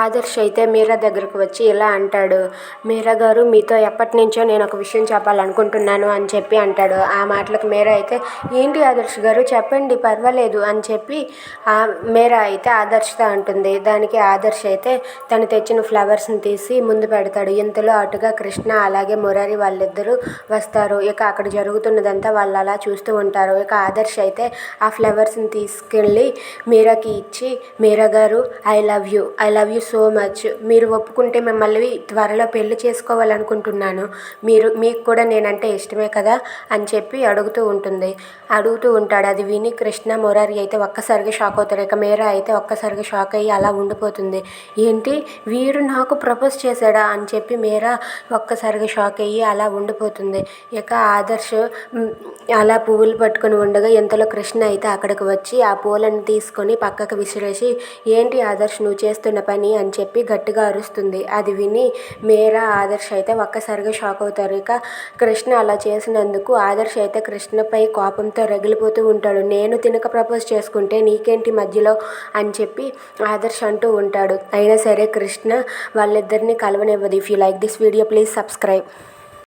ఆదర్శ్ అయితే మీరా దగ్గరకు వచ్చి ఇలా అంటాడు. మీరా గారు, మీతో ఎప్పటినుంచో నేను ఒక విషయం చెప్పాలనుకుంటున్నాను అని చెప్పి అంటాడు. ఆ మాటలకు మీరా అయితే ఏంటి ఆదర్శ్ గారు చెప్పండి పర్వాలేదు అని చెప్పి మీరా అయితే ఆదర్శ్తో అంటుంది. దానికి ఆదర్శ్ అయితే తను తెచ్చిన ఫ్లవర్స్ని తీసి ముందు పెడతాడు. ఇంతలో అటుగా కృష్ణ అలాగే మురారి వాళ్ళిద్దరూ వస్తారు. ఇక అక్కడ జరుగుతున్నదంతా వాళ్ళు అలా చూస్తూ ఉంటారు. ఇక ఆదర్శ్ అయితే ఆ ఫ్లవర్స్ని తీసుకెళ్ళి మీరాకి ఇచ్చి, మీరా గారు I love you so much, మీరు ఒప్పుకుంటే మిమ్మల్ని త్వరలో పెళ్లి చేసుకోవాలనుకుంటున్నాను, మీకు కూడా నేనంటే ఇష్టమే కదా అని చెప్పి అడుగుతూ ఉంటాడు. అది విని కృష్ణ మురారి అయితే ఒక్కసారిగా షాక్ అవుతారు. ఇక మీరా అయితే ఒక్కసారిగా షాక్ అయ్యి అలా ఉండిపోతుంది. ఏంటి వీడు నాకు ప్రపోజ్ చేశాడా అని చెప్పి మీరా ఒక్కసారిగా షాక్ అయ్యి అలా ఉండిపోతుంది. ఇక ఆదర్శ్ అలా పువ్వులు పట్టుకొని ఉండగా ఇంతలో కృష్ణ అయితే అక్కడికి వచ్చి ఆ పూలను తీసుకొని పక్కకు విసిరేసి, ఏంటి ఆదర్శ్ నువ్వు చేస్తున్న పని అని చెప్పి గట్టిగా అరుస్తుంది. అది విని మీరా ఆదర్శ్ అయితే ఒక్కసారిగా షాక్ అవుతారు. ఇక కృష్ణ అలా చేసినందుకు ఆదర్శ్ అయితే కృష్ణపై కోపంతో రగిలిపోతూ ఉంటాడు. నేను తినక ప్రపోజ్ చేసుకుంటే నీకేంటి మధ్యలో అని చెప్పి ఆదర్శ్ అంటూ ఉంటాడు. అయినా సరే కృష్ణ వాళ్ళిద్దరిని కలవనివ్వదు. If you like this video please subscribe.